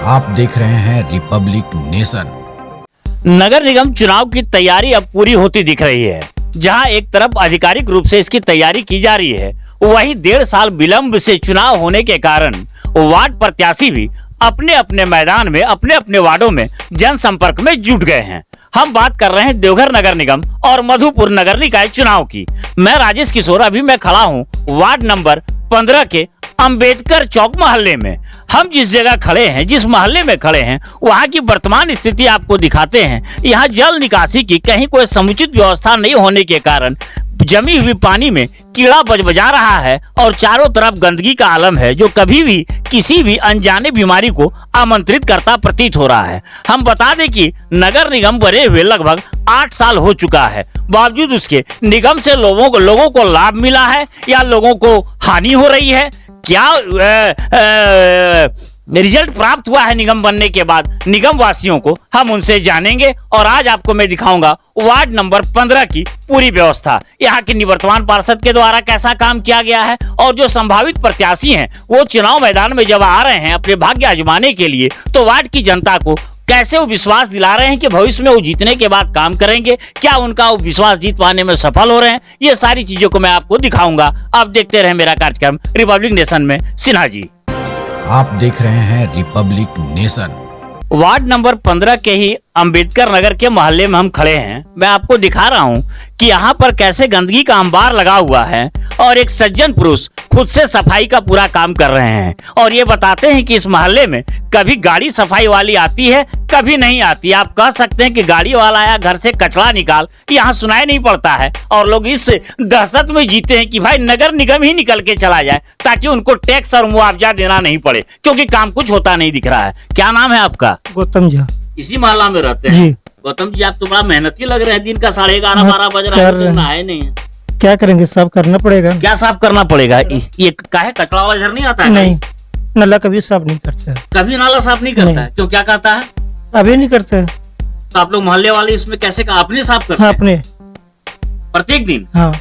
आप देख रहे हैं रिपब्लिक नेशन। नगर निगम चुनाव की तैयारी अब पूरी होती दिख रही है। जहां एक तरफ आधिकारिक रूप से इसकी तैयारी की जा रही है, वहीं 1.5 साल विलंब से चुनाव होने के कारण वार्ड प्रत्याशी भी अपने अपने मैदान में, अपने अपने वार्डों में जनसंपर्क में जुट गए हैं। हम बात कर रहे हैं देवघर नगर निगम और मधुपुर नगर निकाय चुनाव की। मैं राजेश किशोर, अभी मैं खड़ा हूं वार्ड नंबर 15 के अंबेडकर चौक मोहल्ले में। हम जिस जगह खड़े हैं, जिस मोहल्ले में खड़े हैं, वहां की वर्तमान स्थिति आपको दिखाते हैं। यहाँ जल निकासी की कहीं कोई समुचित व्यवस्था नहीं होने के कारण जमी हुई पानी में कीड़ा बजबजा रहा है और चारों तरफ गंदगी का आलम है, जो कभी भी किसी भी अनजाने बीमारी को आमंत्रित करता प्रतीत हो रहा है। हम बता दें कि नगर निगम बने हुए लगभग 8 साल हो चुका है, बावजूद उसके निगम से लोगों को लाभ मिला है या लोगों को हानि हो रही है? क्या रिजल्ट प्राप्त हुआ है निगम बनने के बाद निगम वासियों को, हम उनसे जानेंगे। और आज आपको मैं दिखाऊंगा वार्ड नंबर 15 की पूरी व्यवस्था, यहाँ के निवर्तमान पार्षद के द्वारा कैसा काम किया गया है और जो संभावित प्रत्याशी हैं वो चुनाव मैदान में जब आ रहे हैं अपने भाग्य आजमाने के लिए, तो वार्ड की जनता को कैसे वो विश्वास दिला रहे हैं कि भविष्य में वो जीतने के बाद काम करेंगे, क्या उनका वो विश्वास जीत पाने में सफल हो रहे हैं, ये सारी चीजों को मैं आपको दिखाऊंगा। आप देखते रहे मेरा कार्यक्रम रिपब्लिक नेशन में। सिन्हा जी, आप देख रहे हैं रिपब्लिक नेशन। वार्ड नंबर 15 के ही अंबेडकर नगर के मोहल्ले में हम खड़े हैं। मैं आपको दिखा रहा हूं कि यहाँ पर कैसे गंदगी का अंबार लगा हुआ है और एक सज्जन पुरुष खुद से सफाई का पूरा काम कर रहे हैं और ये बताते हैं कि इस मोहल्ले में कभी गाड़ी सफाई वाली आती है, कभी नहीं आती। आप कह सकते हैं कि गाड़ी वाला आया घर से कचरा निकाल, यहाँ सुनाई नहीं पड़ता है और लोग इस दहशत में जीते हैं कि भाई नगर निगम ही निकल के चला जाए ताकि उनको टैक्स और मुआवजा देना नहीं पड़े, क्योंकि काम कुछ होता नहीं दिख रहा है। क्या नाम है आपका? गौतम झा। इसी मोहल्ला में रहते हैं जी। गौतम जी, आप तो बड़ा मेहनती लग रहे हैं। दिन का 11:30-12 बज रहा है, तो नहाए नहीं है। क्या करेंगे, साफ करना पड़ेगा। क्या साफ करना पड़ेगा? ये काहे कचरा वाला इधर नहीं आता है? नहीं, नाला कभी साफ नहीं करता है। कभी नाला साफ नहीं करता है? क्यों, क्या कहता है? अभी नहीं करता है। तो आप लोग मोहल्ले वाले इसमें कैसे अपने साफ करते हाँ, हैं? अपने प्रत्येक दिन? हाँ।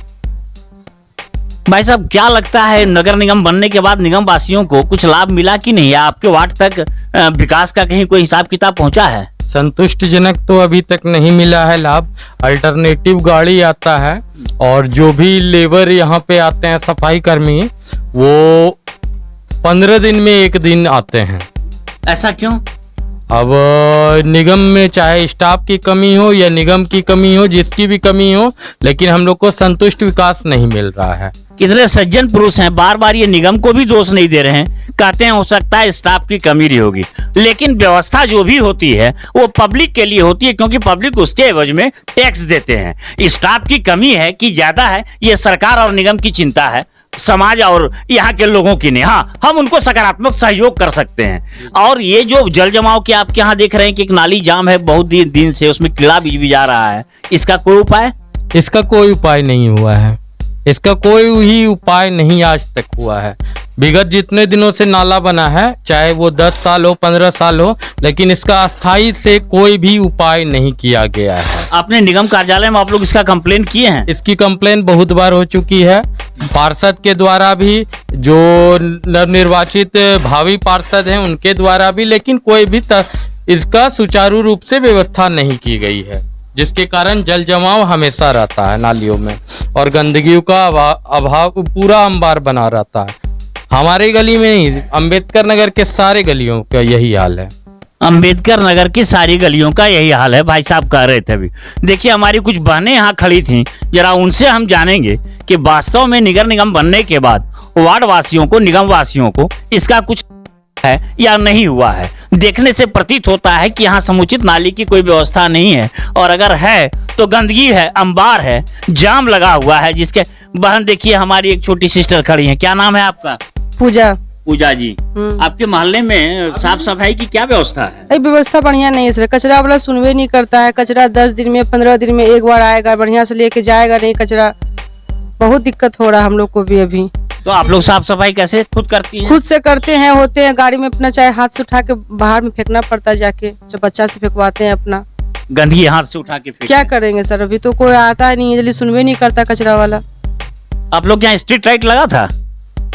भाई साहब, क्या लगता है नगर निगम बनने के बाद निगम वासियों को कुछ लाभ मिला कि नहीं? आपके वार्ड तक विकास का कहीं कोई हिसाब किताब पहुंचा है? संतुष्टिजनक तो अभी तक नहीं मिला है लाभ। अल्टरनेटिव गाड़ी आता है और जो भी लेबर यहाँ पे आते हैं सफाई कर्मी, वो 15 दिन में 1 दिन आते हैं। ऐसा क्यों? अब निगम में चाहे स्टाफ की कमी हो या निगम की कमी हो, जिसकी भी कमी हो, लेकिन हम लोग को संतुष्ट विकास नहीं मिल रहा है। कितने सज्जन पुरुष हैं, बार बार ये निगम को भी दोष नहीं दे रहे हैं, कहते हैं हो सकता है स्टाफ की कमी रही होगी, लेकिन व्यवस्था जो भी होती है वो पब्लिक के लिए होती है, क्योंकि पब्लिक उसके एवज में टैक्स देते हैं। स्टाफ की कमी है कि ज्यादा है, ये सरकार और निगम की चिंता है, समाज और यहाँ के लोगों की नहीं। हाँ, हम उनको सकारात्मक सहयोग कर सकते हैं। और ये जो जल जमाव के आपके यहाँ देख रहे हैं कि एक नाली जाम है बहुत दिन से, उसमें कीड़ा भी जा रहा है, इसका कोई उपाय? इसका कोई उपाय नहीं हुआ है। इसका कोई ही उपाय नहीं आज तक हुआ है। विगत जितने दिनों से नाला बना है, चाहे वो 10 साल हो, 15 साल हो, लेकिन इसका अस्थायी से कोई भी उपाय नहीं किया गया है। अपने निगम कार्यालय में आप लोग इसका कंप्लेन किए हैं? इसकी कंप्लेन बहुत बार हो चुकी है, पार्षद के द्वारा भी, जो नवनिर्वाचित भावी पार्षद हैं उनके द्वारा भी, लेकिन कोई भी इसका सुचारू रूप से व्यवस्था नहीं की गई है, जिसके कारण जल जमाव हमेशा रहता है नालियों में और गंदगी का अभाव पूरा अंबार बना रहता है। हमारे गली में नहीं, अंबेडकर नगर के सारे गलियों का यही हाल है। अंबेडकर नगर की सारी गलियों का यही हाल है, भाई साहब कह रहे थे अभी। देखिए, हमारी कुछ बहनें यहाँ खड़ी थी, जरा उनसे हम जानेंगे कि वास्तव में नगर निगम बनने के बाद वार्ड वासियों को, निगम वासियों को इसका कुछ है या नहीं हुआ है। देखने से प्रतीत होता है कि यहाँ समुचित नाली की कोई व्यवस्था नहीं है, और अगर है तो गंदगी है, अंबार है, जाम लगा हुआ है। जिसके बहन देखिए, हमारी एक छोटी सिस्टर खड़ी है। क्या नाम है आपका? पूजा। पूजा जी, आपके मोहल्ले में साफ सफाई की क्या व्यवस्था है? व्यवस्था बढ़िया नहीं है सर। कचरा वाला सुनवे नहीं करता है। कचरा 10 दिन में, 15 दिन में एक बार आएगा, बढ़िया से लेके जाएगा नहीं कचरा। बहुत दिक्कत हो रहा है हम लोग को भी अभी। तो आप लोग साफ सफाई कैसे खुद करती हैं? खुद से करते हैं, होते हैं गाड़ी में अपना, चाहे हाथ से उठा के बाहर में फेंकना पड़ता है, जाके जब बच्चा से फेंकवाते हैं अपना। गंदगी हाथ से उठा के क्या करेंगे सर, अभी तो कोई आता नहीं है, जल्दी सुनवे नहीं करता कचरा वाला। आप लोग यहाँ स्ट्रीट लाइट लगा था?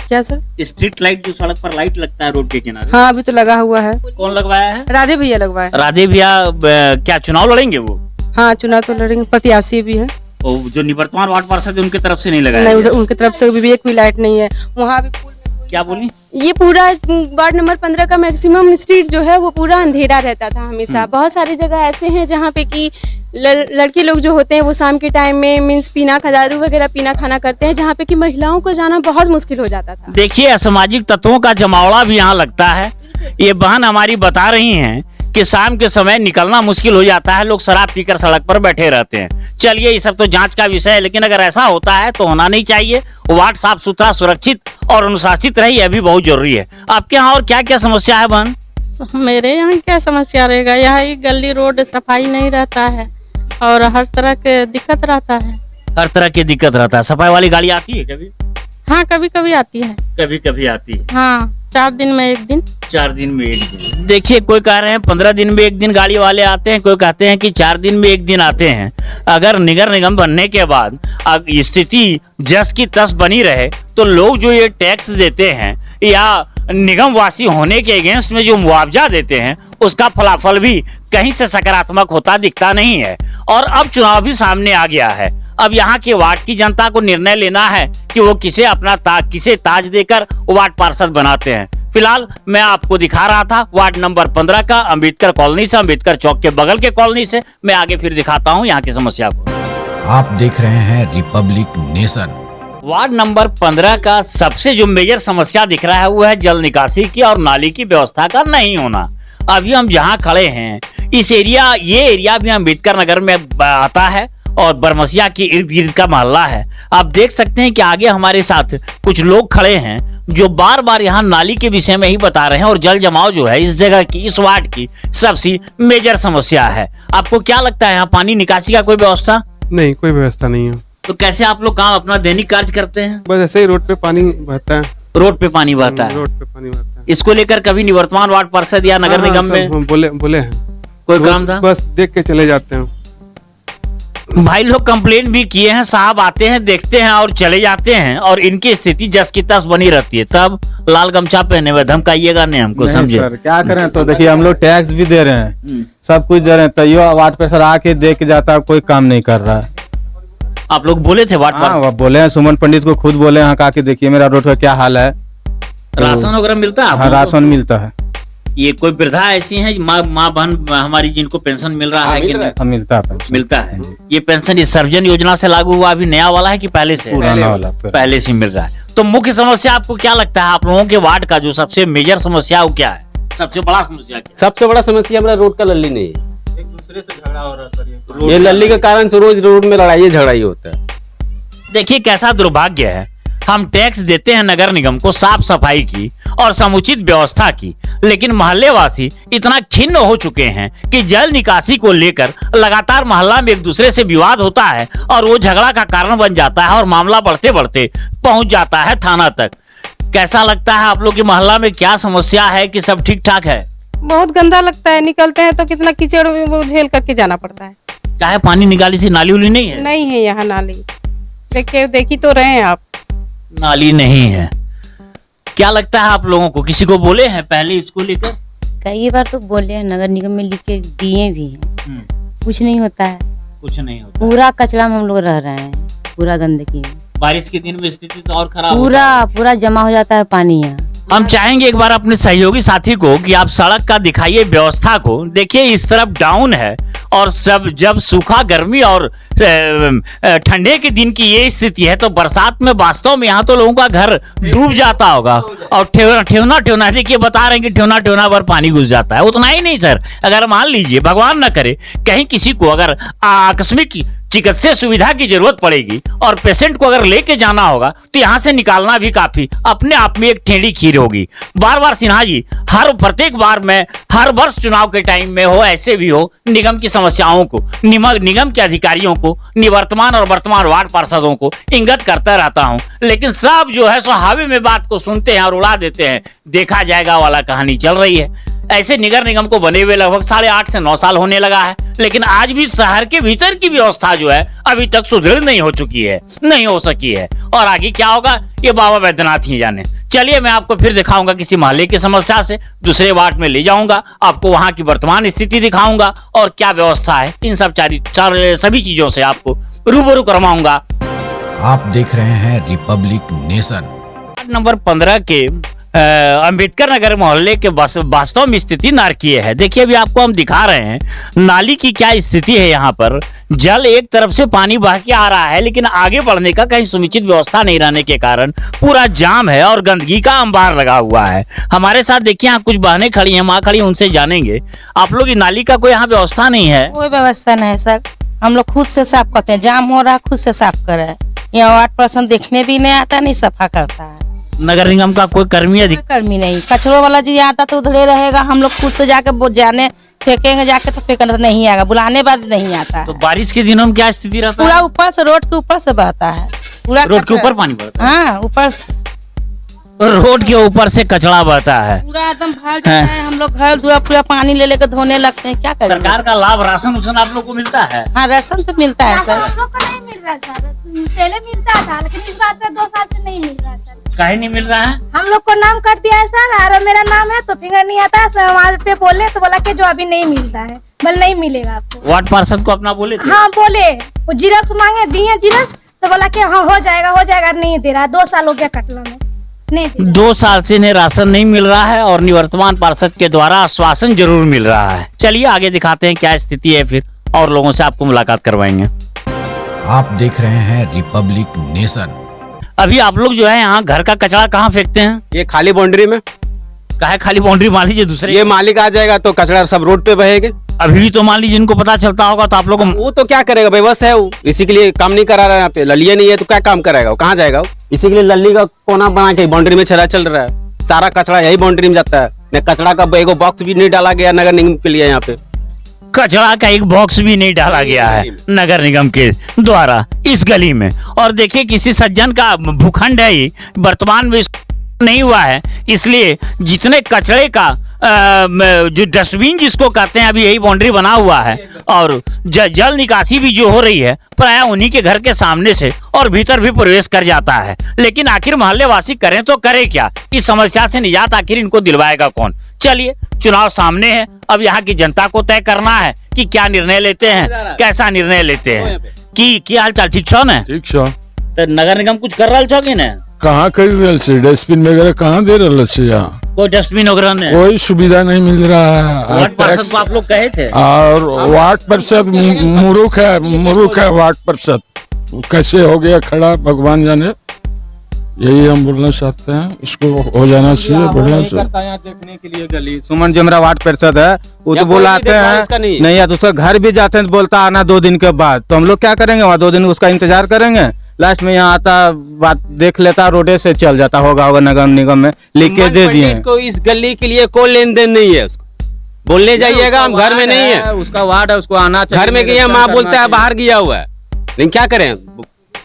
क्या सर? स्ट्रीट लाइट, जो सड़क पर लाइट लगता है रोड के किनारे, हाँ अभी तो लगा हुआ है। कौन लगवाया है? राधे भैया लगवाए। राधे भैया क्या चुनाव लड़ेंगे वो? हाँ चुनाव तो लड़ेंगे, प्रत्याशी भी है। और जो निवर्तमान वार्ड पार्षद है उनके तरफ से नहीं लगाया नहीं, गया? उधर उनकी तरफ से भी एक भी लाइट नहीं है वहाँ भी। क्या बोली? ये पूरा वार्ड नंबर 15 का मैक्सिमम स्ट्रीट जो है वो पूरा अंधेरा रहता था हमेशा। बहुत सारी जगह ऐसे हैं जहाँ पे कि लड़के लोग जो होते हैं वो शाम के टाइम में मीन्स पीना दारू वगैरह पीना खाना करते हैं, जहाँ पे कि महिलाओं को जाना बहुत मुश्किल हो जाता था। देखिए, असामाजिक तत्वों का जमावड़ा भी यहाँ लगता है। ये बहन हमारी बता रही हैं कि शाम के समय निकलना मुश्किल हो जाता है, लोग शराब पीकर सड़क पर बैठे रहते हैं। चलिए, ये सब तो जांच का विषय है, लेकिन अगर ऐसा होता है तो होना नहीं चाहिए। वार्ड साफ सुथरा, सुरक्षित और अनुशासित रहे, यह भी बहुत जरूरी है। आपके यहाँ और क्या क्या समस्या है बहन? मेरे यहाँ क्या समस्या रहेगा, यहाँ ही गली रोड सफाई नहीं रहता है और हर तरह के दिक्कत रहता है। हर तरह की दिक्कत रहता है। सफाई वाली गाड़ी आती है कभी? हाँ कभी कभी आती है। कभी कभी आती है। हाँ 4 दिन में 1 दिन। 4 दिन में 1 दिन। देखिए, कोई कह रहे हैं 15 दिन में 1 दिन गाड़ी वाले आते हैं, कोई कहते हैं कि 4 दिन में 1 दिन आते हैं। अगर नगर निगम बनने के बाद स्थिति जस की तस बनी रहे तो लोग जो ये टैक्स देते हैं या निगम वासी होने के अगेंस्ट में जो मुआवजा देते हैं, उसका फलाफल भी कहीं से सकारात्मक होता दिखता नहीं है। और अब चुनाव भी सामने आ गया है। अब यहाँ के वार्ड की जनता को निर्णय लेना है कि वो किसे अपना किसे ताज देकर वार्ड पार्षद बनाते हैं। फिलहाल मैं आपको दिखा रहा था वार्ड नंबर 15 का, अंबेडकर कॉलोनी से, अंबेडकर चौक के बगल के कॉलोनी से। मैं आगे फिर दिखाता हूँ यहाँ की समस्या को। आप देख रहे हैं रिपब्लिक नेशन। वार्ड नंबर 15 का सबसे जो मेजर समस्या दिख रहा है वो है जल निकासी की और नाली की व्यवस्था का नहीं होना। अभी हम जहाँ खड़े हैं ये एरिया भी अंबेडकर नगर में आता है और बरमसिया के इर्द गिर्द का मोहल्ला है। आप देख सकते हैं कि आगे हमारे साथ कुछ लोग खड़े हैं जो बार बार यहाँ नाली के विषय में ही बता रहे हैं। और जल जमाव जो है इस जगह की, इस वार्ड की सबसे मेजर समस्या है। आपको क्या लगता है, यहाँ पानी निकासी का कोई व्यवस्था? नहीं, कोई व्यवस्था नहीं है। तो कैसे आप लोग काम अपना दैनिक कार्य करते हैं? बस ऐसे ही रोड पे पानी बहता है। रोड पे पानी बहता है। रोड पे पानी बहता है। इसको लेकर कभी निवर्तमान वार्ड पार्षद या नगर निगम में हम बोले हैं, कोई काम था? बस देख के चले जाते हैं। भाई लोग कंप्लेन भी किए हैं, साहब आते हैं, देखते हैं और चले जाते हैं और इनकी स्थिति जस की तस बनी रहती है। तब लाल गमछा पहने हुए धमकाइएगा नहीं हमको, समझे? सर क्या करें, तो देखिए हम लोग टैक्स भी दे रहे हैं, सब कुछ दे रहे हैं, तैयो वार्ड पे सर आके देख के जाता है, कोई काम नहीं कर रहा है। आप लोग बोले थे वार्ड हाँ, बोले हैं, सुमन पंडित को खुद बोले हैं आके देखिए मेरा रोड का क्या हाल है। राशन वगैरह मिलता है? हाँ, राशन मिलता है। ये कोई वृद्धा ऐसी है माँ बहन हमारी जिनको पेंशन मिल रहा है कि नहीं? हाँ, मिलता है। मिलता है। ये पेंशन इस सर्वजन योजना से लागू हुआ, अभी नया वाला है कि पहले से? पुराना वाला, पहले से मिल रहा है। तो मुख्य समस्या आपको क्या लगता है, आप लोगों के वार्ड का जो सबसे मेजर समस्या वो क्या है? सबसे बड़ा समस्या क्या? सबसे बड़ा समस्या हमारा रोड का लल्ली नहीं है। एक दूसरे से झगड़ा हो रहा है। ये लल्ली के कारण से रोज रोड में लड़ाई झगड़ा ही होता है। देखिए कैसा दुर्भाग्य है, हम टैक्स देते हैं नगर निगम को साफ सफाई की और समुचित व्यवस्था की, लेकिन मोहल्ले वासी इतना खिन्न हो चुके हैं कि जल निकासी को लेकर लगातार मोहल्ला में एक दूसरे से विवाद होता है और वो झगड़ा का कारण बन जाता है और मामला बढ़ते बढ़ते पहुंच जाता है थाना तक। कैसा लगता है आप लोग के मोहल्ला में क्या समस्या है कि सब ठीक ठाक है? बहुत गंदा लगता है, निकलते हैं तो कितना कीचड़ में वो झेल करके जाना पड़ता है। क्या है, पानी निकाली से नाली उली नहीं है? नहीं है यहाँ नाली, देखी तो रहे हैं आप, नाली नहीं है। क्या लगता है आप लोगों को, किसी को बोले हैं पहले इसको लेकर? कई बार तो बोले हैं, नगर निगम में लिख के दिए भी हैं, कुछ नहीं होता है। कुछ नहीं होता, पूरा कचरा में हम लोग रह रहे हैं, पूरा गंदगी में। बारिश के दिन में स्थिति तो और खराब पूरा जमा हो जाता है पानी यहाँ। हम चाहेंगे एक बार अपने सहयोगी साथी को कि आप सड़क का दिखाइए व्यवस्था को। देखिए इस तरफ डाउन है और सब जब सूखा गर्मी और ठंडे के दिन की ये स्थिति है तो बरसात में वास्तव में यहाँ तो लोगों का घर डूब जाता होगा। और ठेवना देखिए बता रहे हैं कि ठेवना भर पानी घुस जाता है। उतना ही नहीं सर, अगर मान लीजिए भगवान न करे कहीं किसी को अगर आकस्मिक चिकित्सा सुविधा की जरूरत पड़ेगी और पेशेंट को अगर लेके जाना होगा तो यहाँ से निकालना भी काफी अपने आप में एक टेढ़ी खीर होगी। बार बार सिन्हा जी प्रत्येक बार में हर वर्ष चुनाव के टाइम में हो ऐसे भी हो निगम की समस्याओं को निगम के अधिकारियों को निवर्तमान और वर्तमान वार्ड पार्षदों को इंगित करता रहता हूँ, लेकिन सब जो है सो हावे में बात को सुनते हैं और उड़ा देते हैं। देखा जाएगा वाला कहानी चल रही है। ऐसे नगर निगम को बने हुए लगभग 8.5 से 9 साल होने लगा है, लेकिन आज भी शहर के भीतर की व्यवस्था जो है अभी तक सुदृढ़ नहीं हो चुकी है, नहीं हो सकी है। और आगे क्या होगा ये बाबा बैद्यनाथ ही जाने। चलिए मैं आपको फिर दिखाऊंगा किसी मोहल्ले की समस्या से, दूसरे वार्ड में ले जाऊंगा, आपको वहां की वर्तमान स्थिति दिखाऊंगा और क्या व्यवस्था है, इन सब सभी चीजों से आपको रूबरू करवाऊंगा। आप देख रहे हैं रिपब्लिक नेशन। वार्ड नंबर 15 के अंबेडकर नगर मोहल्ले के वास्तव में स्थिति नारकीय है। देखिए अभी आपको हम दिखा रहे हैं नाली की क्या स्थिति है। यहाँ पर जल एक तरफ से पानी बह के आ रहा है, लेकिन आगे बढ़ने का कहीं समुचित व्यवस्था नहीं रहने के कारण पूरा जाम है और गंदगी का अंबार लगा हुआ है। हमारे साथ देखिए यहाँ कुछ बहनें खड़ी हैं, माँ खड़ी, उनसे जानेंगे आप लोग की नाली का कोई यहाँ व्यवस्था नहीं है? कोई व्यवस्था नहीं है सर, हम लोग खुद से साफ करते हैं, जाम हो रहा खुद से साफ कर रहे हैं। यहाँ 8% देखने भी नहीं आता, नहीं सफा करता है। नगर निगम का कोई कर्मी नहीं, कचरों वाला जी आता तो उधर रहेगा, हम लोग खुद से जाके जाने फेंकेंगे जाके तो फेंकने नहीं आएगा, बुलाने बाद नहीं आता है। तो बारिश के दिनों में क्या स्थिति रहता है? पूरा ऊपर से रोड के ऊपर से बहता है, पूरा रोड के ऊपर पानी बहता है? हाँ, ऊपर से रोड के ऊपर से कचरा बहता है, पूरा एकदम भर जाता है। हम लोग घर दुआ पूरा पानी ले लेकर धोने लगते हैं, क्या करें? सरकार का लाभ राशन उसन आप लोग को मिलता है? हाँ, राशन तो मिलता है सर। हम लोग को नहीं मिल रहा सर, पहले मिलता था लेकिन इस बात पे 2 साल से नहीं मिल रहा सर। काहे नहीं मिल रहा है? हम लोग को नाम कर दिया है सर, और मेरा नाम है तो फिंगर नहीं आता है। वहाँ पे बोले तो बोला कि जो अभी नहीं मिलता है, बोल नहीं मिलेगा आपको। वार्ड पार्षद को अपना बोले थे? हाँ बोले, वो जिरक्स मांगे, दिए जिरक्स तो बोला कि हाँ हो जाएगा, नहीं दे रहा। 2 साल हो गया कटला में, नहीं दे रहा। 2 साल से इन्हें राशन नहीं मिल रहा है और निवर्तमान पार्षद के द्वारा आश्वासन जरूर मिल रहा है। चलिए आगे दिखाते हैं क्या स्थिति है, फिर और लोगों से आपको मुलाकात करवाएंगे। आप देख रहे हैं रिपब्लिक नेशन। अभी आप लोग जो है यहाँ घर का कचरा कहाँ फेंकते हैं? ये खाली बाउंड्री में। काहे खाली बाउंड्री? मान लीजिए दूसरे ये मालिक आ जाएगा तो कचरा सब रोड पे बहेगा। अभी भी तो मान लीजिए जिनको पता चलता होगा तो आप लोग वो तो क्या करेगा, बेबस है वो, इसी के लिए काम नहीं करा रहा है। यहाँ पे ललिया नहीं है तो क्या काम कराएगा, वो कहाँ जाएगा? इसी के लिए लल्ली का कोना बना के बाउंड्री में चला चल रहा है, सारा कचरा यही बाउंड्री में जाता है। न कचरा का एगो बॉक्स भी नहीं डाला गया नगर निगम के लिए, यहाँ पे कचरा का एक बॉक्स भी नहीं डाला गया है नगर निगम के द्वारा इस गली में। और देखिए किसी सज्जन का भूखंड है ही, वर्तमान में नहीं हुआ है, इसलिए जितने कचरे का जो डस्टबिन जिसको कहते हैं अभी यही बाउंड्री बना हुआ है और जल निकासी भी जो हो रही है प्राय उन्हीं के घर के सामने से और भीतर भी प्रवेश कर जाता है। लेकिन आखिर मोहल्ले वासी करें तो करे क्या? इस समस्या से निजात आखिर इनको दिलवाएगा कौन? चलिए चुनाव सामने है, अब यहाँ की जनता को तय करना है कि क्या निर्णय लेते हैं, कैसा निर्णय लेते हैं। की हाल चाल ठीक छो न? ठीक छो। तो नगर निगम कुछ कर रहा छो कि न? कहाँ कर रहा छे? डस्टबिन वगैरह कहाँ दे रहा छे? यहाँ कोई डस्टबिन वगैरह नहीं, कोई सुविधा नहीं मिल रहा है। वार्ड पार्षद को आप लोग कहे थे? और वार्ड पार्षद मुरुख है वार्ड पार्षद, कैसे हो गया खड़ा भगवान जाने। यही हम बोलना चाहते हैं, इसको हो जाना चाहिए बढ़िया से। यहाँ देखने के लिए गली सुमन जमरा वार्ड पार्षद है, वो तो बुलाते हैं नहीं है तो उसका घर भी जाते हैं तो बोलता आना 2 दिन के बाद, तो हम लोग क्या करेंगे? वहाँ 2 दिन उसका इंतजार करेंगे? लास्ट में यहाँ आता बात देख लेता, रोडे से चल जाता होगा नगर निगम में लिख के दे दिए। को इस गली के लिए कोई लेन देन नहीं है, उसको बोलने जाइएगा हम घर में नहीं है, उसका वार्ड है, उसको आना घर में गया माँ बोलता है बाहर गया हुआ है, लेकिन क्या करें,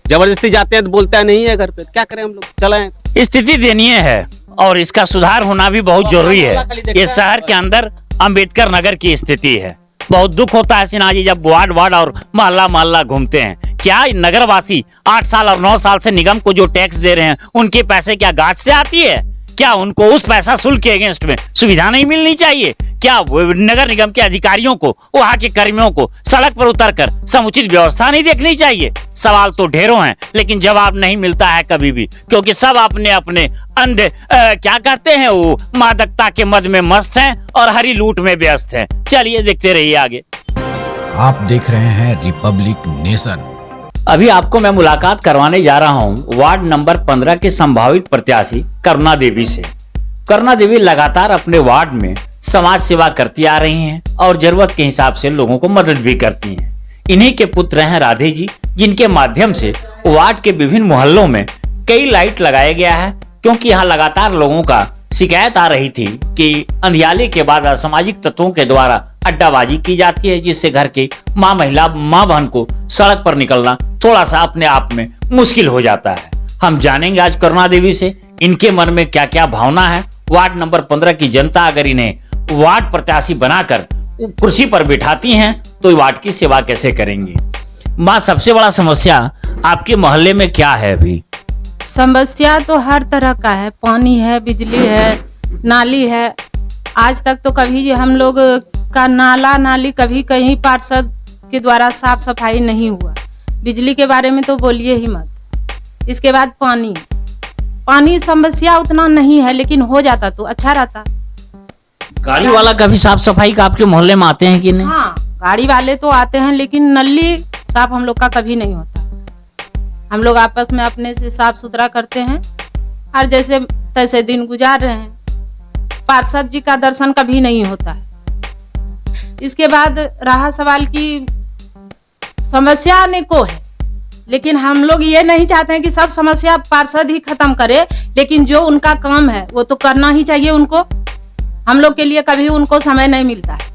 जबरदस्ती जाते हैं तो बोलता है नहीं है घर पे, क्या करें हम लोग? चले। स्थिति दयनीय है और इसका सुधार होना भी बहुत जरूरी है। ये शहर के अंदर अंबेडकर नगर की स्थिति है। बहुत दुख होता है सिन्हा जी जब वार्ड और मोहल्ला घूमते हैं। क्या नगरवासी 8 साल और 9 साल से निगम को जो टैक्स दे रहे हैं उनके पैसे क्या गाज से आती है? क्या उनको उस पैसा शुल्क के अगेंस्ट में सुविधा नहीं मिलनी चाहिए? क्या नगर निगम के अधिकारियों को, वहाँ के कर्मियों को सड़क पर उतरकर समुचित व्यवस्था नहीं देखनी चाहिए? सवाल तो ढेरों हैं लेकिन जवाब नहीं मिलता है कभी भी, क्योंकि सब अपने अपने अंधे क्या कहते हैं वो मादकता के मद में मस्त हैं और हरी लूट में व्यस्त हैं। चलिए देखते रहिए आगे। आप देख रहे हैं रिपब्लिक नेशन। अभी आपको मैं मुलाकात करवाने जा रहा हूं वार्ड नंबर 15 के संभावित प्रत्याशी करुणा देवी से। करुणा देवी लगातार अपने वार्ड में समाज सेवा करती आ रही हैं और जरूरत के हिसाब से लोगों को मदद भी करती हैं। इन्हीं के पुत्र हैं राधे जी, जिनके माध्यम से वार्ड के विभिन्न मोहल्लों में कई लाइट लगाया गया है, क्योंकि यहाँ लगातार लोगों का शिकायत आ रही थी कि अंधियाले के बाद असामाजिक तत्वों के द्वारा अड्डाबाजी की जाती है, जिससे घर के माँ बहन को सड़क पर निकलना थोड़ा सा अपने आप में मुश्किल हो जाता है। हम जानेंगे आज करुणा देवी से इनके मन में क्या क्या भावना है। वार्ड नंबर 15 की जनता अगर इन्हें वार्ड प्रत्याशी बनाकर कुर्सी पर बिठाती हैं तो वार्ड की सेवा कैसे करेंगी? माँ, सबसे बड़ा समस्या आपके मोहल्ले में क्या है अभी? समस्या तो हर तरह का है, पानी है, बिजली है, नाली है। आज तक तो कभी हम लोग का नाला नाली कभी कहीं पार्षद के द्वारा साफ सफाई नहीं हुआ। बिजली के बारे में तो बोलिए ही मत। इसके बाद पानी समस्या उतना नहीं है, लेकिन हो जाता तो अच्छा रहता। गाड़ी वाला कभी साफ सफाई का आपके मोहल्ले में आते हैं कि नहीं? हाँ, गाड़ी वाले तो आते हैं, लेकिन नली साफ हम लोग का कभी नहीं होता। हम लोग आपस में अपने से साफ सुथरा करते हैं और जैसे तैसे दिन गुजार रहे हैं। पार्षद जी का दर्शन कभी नहीं होता है। इसके बाद रहा सवाल की समस्या अनेकों है, लेकिन हम लोग ये नहीं चाहते हैं कि सब समस्या पार्षद ही खत्म करे, लेकिन जो उनका काम है वो तो करना ही चाहिए उनको। हम लोग के लिए कभी उनको समय नहीं मिलता है।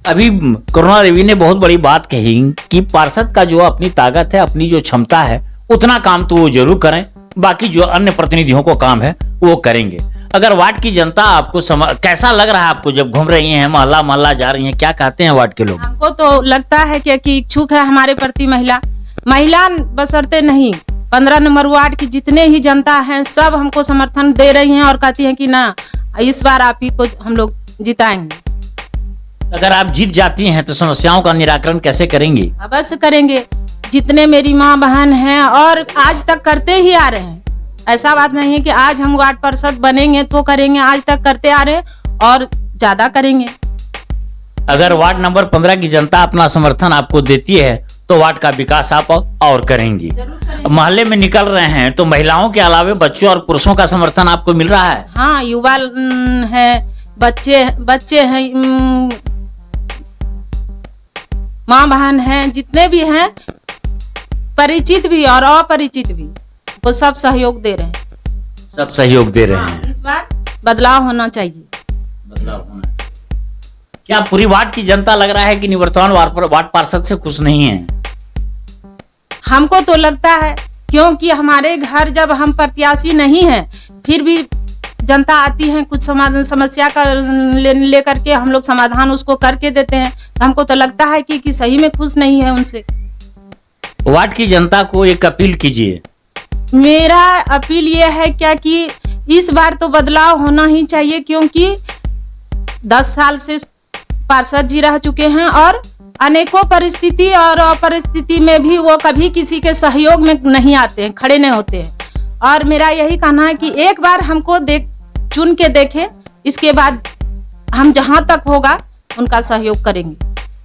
अभी करुणा देवी ने बहुत बड़ी बात कही कि पार्षद का जो अपनी ताकत है, अपनी जो क्षमता है, उतना काम तो वो जरूर करें, बाकी जो अन्य प्रतिनिधियों को काम है वो करेंगे। अगर वार्ड की जनता आपको कैसा लग रहा है आपको जब घूम रही हैं, मोहल्ला मोहल्ला जा रही हैं, क्या कहते हैं वार्ड के लोग? हमको तो लगता है कि इच्छुक है हमारे प्रति महिला बशर्ते नहीं, 15 नंबर वार्ड की जितने ही जनता हैं सब हमको समर्थन दे रही हैं और कहती हैं कि ना, इस बार आप ही को हम लोग जिताएंगे। अगर आप जीत जाती हैं तो समस्याओं का निराकरण कैसे करेंगी? अवश्य करेंगे। जितने मेरी माँ बहन हैं और आज तक करते ही आ रहे हैं, ऐसा बात नहीं है कि आज हम वार्ड पार्षद बनेंगे तो करेंगे, आज तक करते आ रहे हैं और ज्यादा करेंगे। अगर वार्ड नंबर 15 की जनता अपना समर्थन आपको देती है तो वार्ड का विकास आप और करेंगी। मोहल्ले में निकल रहे हैं तो महिलाओं के अलावा बच्चों और पुरुषों का समर्थन आपको मिल रहा है? हाँ, युवा है, बच्चे हैं, माँ बहन हैं, जितने भी हैं, परिचित भी और अपरिचित भी, वो सब सहयोग दे रहे हैं। सब सहयोग दे रहे हैं। इस बार बदलाव होना चाहिए। बदलाव होना चाहिए। क्या पूरी वार्ड की जनता लग रहा है कि निवर्तमान वार्ड पार्षद से खुश नहीं है? हमको तो लगता है, क्योंकि हमारे घर जब हम प्रत्याशी नहीं हैं, फिर भी जनता आती है, कुछ समस्या का लेकर के हम लोग समाधान उसको करके देते हैं। हमको तो लगता है कि सही में खुश नहीं है उनसे। वार्ड की जनता को एक अपील कीजिए। मेरा अपील ये है क्या कि इस बार तो बदलाव होना ही चाहिए, क्योंकि 10 साल से पार्षद जी रह चुके हैं और अनेकों परिस्थिति और अपरिस्थिति में भी वो कभी किसी के सहयोग में नहीं आते हैं, खड़े नहीं होते हैं। और मेरा यही कहना है कि एक बार हमको चुन के देखें, इसके बाद हम जहां तक होगा उनका सहयोग करेंगे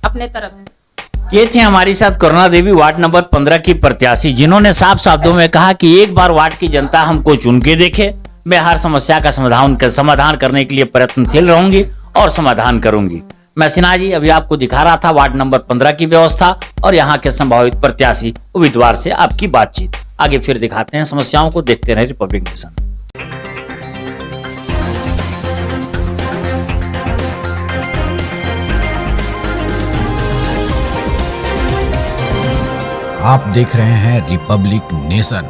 अपने तरफ से। ये थे हमारी साथ करुणा देवी, वार्ड नंबर 15 की प्रत्याशी, जिन्होंने साफ शब्दों में कहा कि एक बार वार्ड की जनता हमको चुन के देखे, मैं हर समस्या का समाधान करने के लिए प्रयत्नशील रहूंगी और समाधान करूंगी। मैं सिन्हा जी अभी आपको दिखा रहा था वार्ड नंबर 15 की व्यवस्था और यहाँ के संभावित प्रत्याशी उम्मीदवार से आपकी बातचीत। आगे फिर दिखाते हैं समस्याओं को। देखते रहे रिपब्लिक नेशन। आप देख रहे हैं रिपब्लिक नेशन।